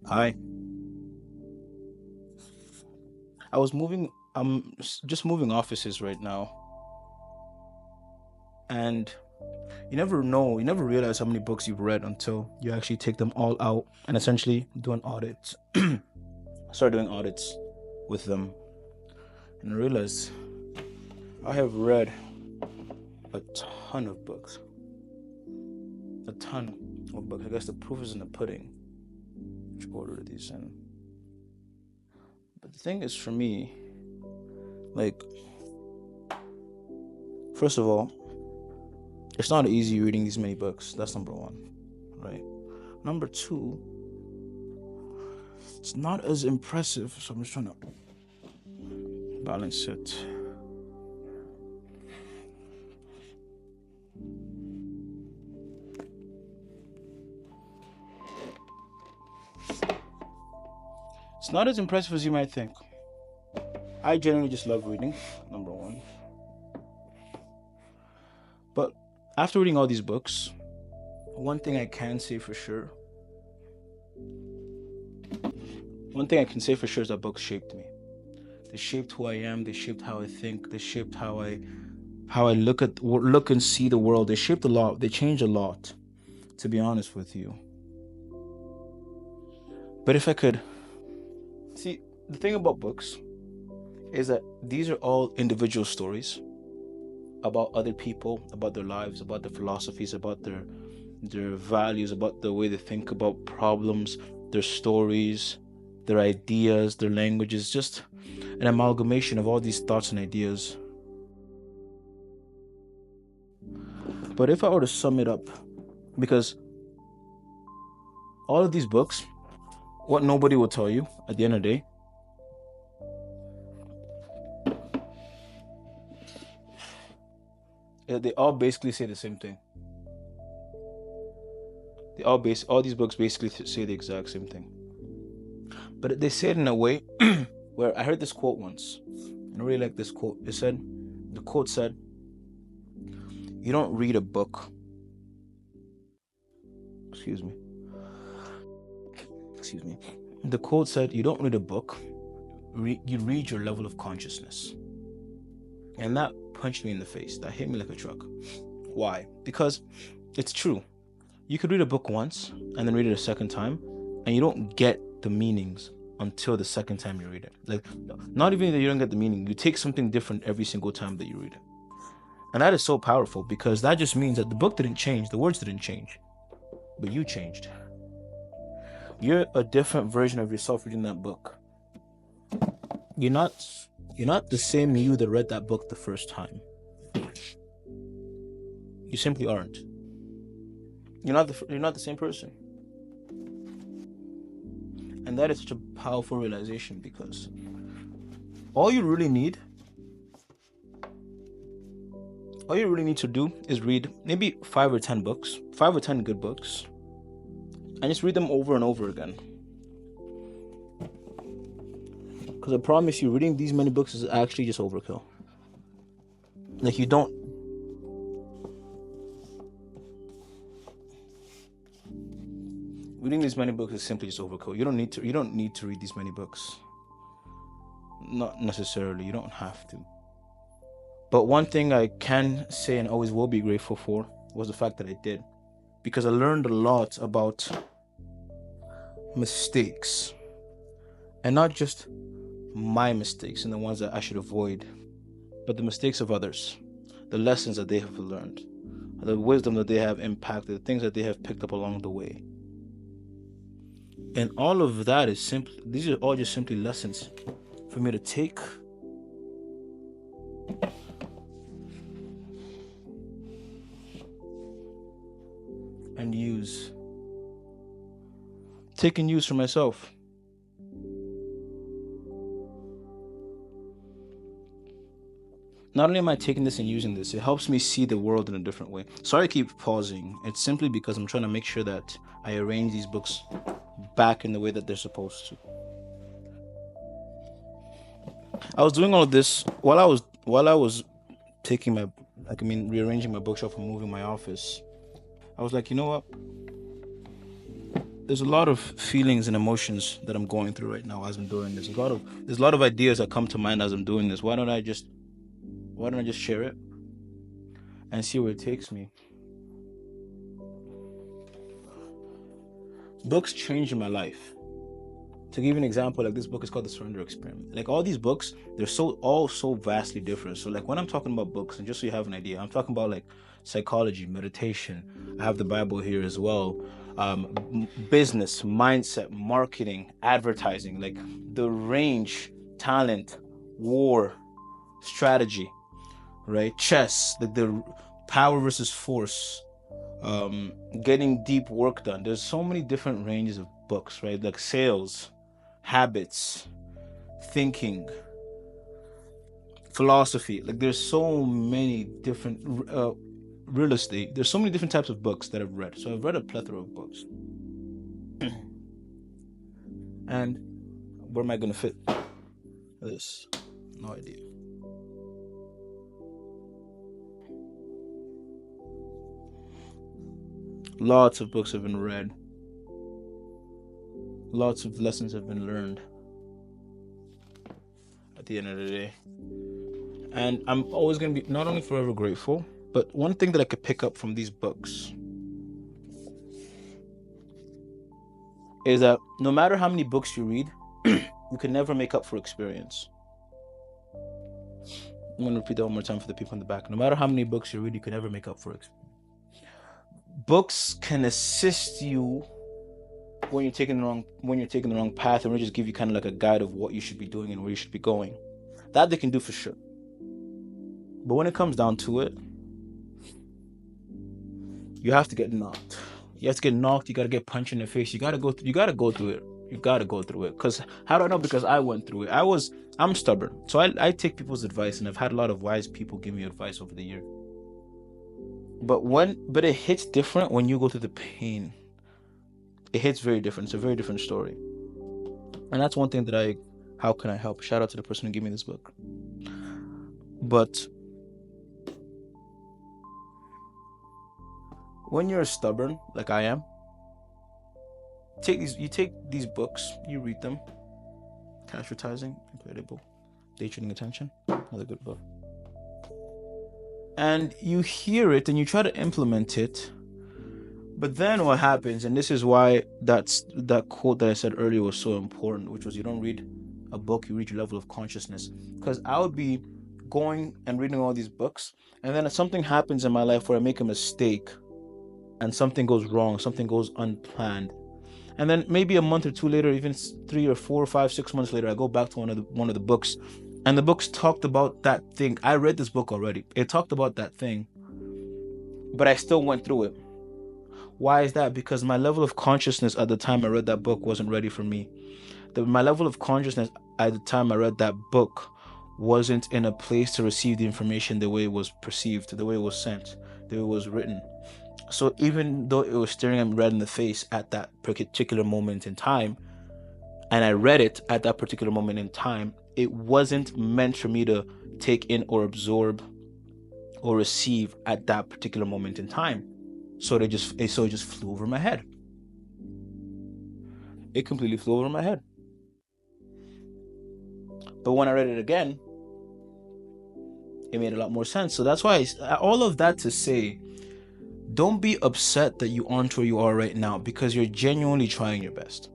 Hi. I was moving. Just moving offices right now, and you never know. You never realize how many books you've read until you actually take them all out and essentially do an audit. Start doing audits with them, and I realized I have read a ton of books. A ton of books. I guess the proof is in the pudding. Which order are these in? But the thing is, for me, like, first of all, it's not easy reading these many books. That's number one, right? Number two, it's not as impressive. So I'm just trying to balance it. It's not as impressive as you might think. I generally just love reading, number one. But after reading all these books, one thing I can say for sure, one thing I can say for sure is that books shaped me. They shaped who I am. They shaped how I think. They shaped how I look and see the world. They shaped a lot. They changed a lot, to be honest with you. But if I could see, the thing about books is that these are all individual stories about other people, about their lives, about their philosophies, about their values, about the way they think about problems, their stories, their ideas, their languages, just an amalgamation of all these thoughts and ideas. But if I were to sum it up, because all of these books, what nobody will tell you at the end of the day, they all basically say the same thing. All these books basically say the exact same thing. But they say it in a way where I heard this quote once, and I really like this quote. The quote said, "You don't read a book." Excuse me. Excuse me. The quote said, "You don't read a book. You read your level of consciousness." And that punched me in the face. That hit me like a truck. Why? Because it's true. You could read a book once and then read it a second time, and you don't get the meanings until the second time you read it. Like, not even that you don't get the meaning, you take something different every single time that you read it. And that is so powerful because that just means that the book didn't change, the words didn't change, but you changed. You're a different version of yourself reading that book. You're not you're not the same you that read that book the first time. You simply aren't. You're not the same person. And that is such a powerful realization because all you really need all you really need to do is read maybe 5 or 10 books, 5 or 10 good books, and just read them over and over again. Because I promise you, reading these many books is actually just overkill. Like, you don't. Reading these many books is simply just overkill. You don't need to. You don't need to read these many books. Not necessarily. You don't have to. But one thing I can say and always will be grateful for was the fact that I did, because I learned a lot about mistakes, and not just my mistakes and the ones that I should avoid, but the mistakes of others, the lessons that they have learned, the wisdom that they have impacted, the things that they have picked up along the way. And all of that is simply, these are all just simply lessons for me to take and use. Take and use for myself. Not only am I taking this and using this, it helps me see the world in a different way. Sorry I keep pausing. It's simply because I'm trying to make sure that I arrange these books back in the way that they're supposed to. I was doing all of this while I was taking my rearranging my bookshelf and moving my office. I was like, you know what? there's a lot of feelings and emotions that I'm going through right now as I'm doing this. There's a lot of ideas that come to mind as I'm doing this. Why don't I just share it and see where it takes me? Books changed my life. To give you an example, like this book is called The Surrender Experiment. Like all these books, they're all so vastly different. So like when I'm talking about books, and just so you have an idea, I'm talking about like psychology, meditation. I have the Bible here as well. Business, mindset, marketing, advertising, like the range, talent, war, strategy, right? Chess, like the power versus force, getting deep work done. There's so many different ranges of books, right? Like sales, habits, thinking, philosophy. Like there's so many different real estate. There's so many different types of books that I've read. So I've read a plethora of books. And where am I gonna fit this? No idea. Lots of books have been read. Lots of lessons have been learned at the end of the day. And I'm always going to be not only forever grateful, but one thing that I could pick up from these books is that no matter how many books you read, you can never make up for experience. I'm going to repeat that one more time for the people in the back. No matter how many books you read, you can never make up for experience. Books can assist you when you're taking the wrong path, and will just give you kind of like a guide of what you should be doing and where you should be going. That they can do for sure. But when it comes down to it, you have to get knocked. You have to get knocked. You got to get punched in the face. You got to go through it. You got to go through it. Because how do I know? Because I went through it. I'm stubborn. So I take people's advice, and I've had a lot of wise people give me advice over the year. But it hits different when you go through the pain. It hits very different. It's a very different story. And that's one thing that how can I help? Shout out to the person who gave me this book. But when you're stubborn, like I am, you take these books, you read them. Advertising, Incredible. Day Trading Attention, another good book. And you hear it and you try to implement it. But then what happens, and this is why that quote that I said earlier was so important, which was you don't read a book, you read your level of consciousness. Because I would be going and reading all these books, and then something happens in my life where I make a mistake and something goes wrong, something goes unplanned. And then maybe a month or two later, even 3 or 4 or 5, 6 months later, I go back to one of the books, and the books talked about that thing. I read this book already. It talked about that thing, but I still went through it. Why is that? Because my level of consciousness at the time I read that book wasn't ready for me. My level of consciousness at the time I read that book wasn't in a place to receive the information the way it was perceived, the way it was sent, the way it was written. So even though it was staring at me right in the face at that particular moment in time, and I read it at that particular moment in time, it wasn't meant for me to take in or absorb or receive at that particular moment in time. So it just flew over my head. It completely flew over my head. But when I read it again, it made a lot more sense. So that's why all of that to say, don't be upset that you aren't where you are right now, because you're genuinely trying your best.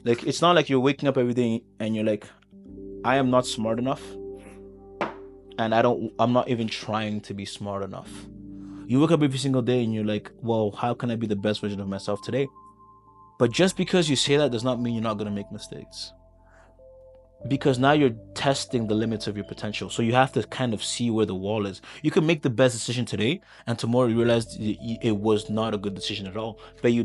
Like, it's not like you're waking up every day and you're like, I am not smart enough, and I'm not even trying to be smart enough. You wake up every single day and you're like, well, how can I be the best version of myself today? But just because you say that does not mean you're not going to make mistakes. Because now you're testing the limits of your potential. So you have to kind of see where the wall is. You can make the best decision today, and tomorrow you realize it was not a good decision at all. But you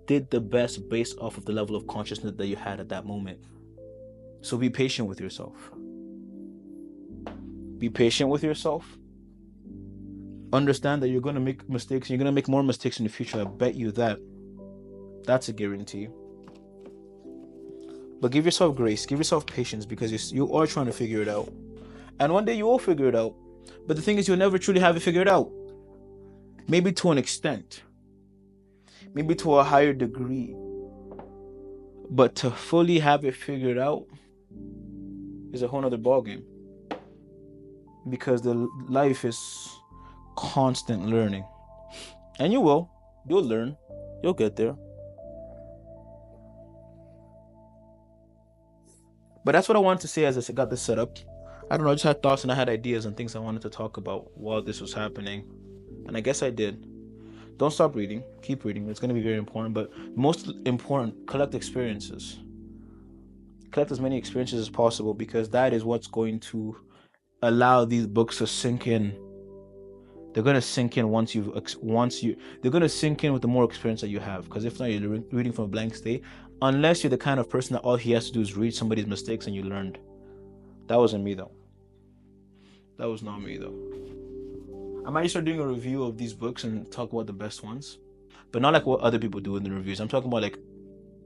did the best based off of the level of consciousness that you had at that moment. So be patient with yourself. Be patient with yourself. Understand that you're going to make mistakes. You're going to make more mistakes in the future. I bet you that. That's a guarantee. But give yourself grace. Give yourself patience, because you are trying to figure it out. And one day you will figure it out. But the thing is, you'll never truly have it figured out. Maybe to an extent. Maybe to a higher degree. But to fully have it figured out is a whole nother ballgame. Because the life is constant learning. And you'll learn. You'll get there. But that's what I wanted to say as I got this set up. I don't know, I just had thoughts and I had ideas and things I wanted to talk about while this was happening. And I guess I did. Don't stop reading. Keep reading. It's going to be very important. But most important, collect experiences. Collect as many experiences as possible, because that is what's going to allow these books to sink in. They're going to sink in they're going to sink in with the more experience that you have. Because if not, you're reading from a blank slate. Unless you're the kind of person that all he has to do is read somebody's mistakes and you learned. That wasn't me, though. That was not me, though. I might start doing a review of these books and talk about the best ones, but not like what other people do in the reviews. I'm talking about like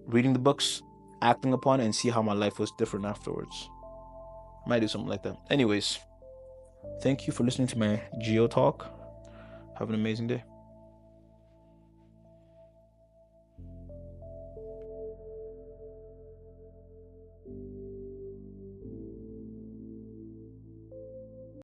reading the books, acting upon it, and see how my life was different afterwards. I might do something like that. Anyways, thank you for listening to my Geo Talk. Have an amazing day.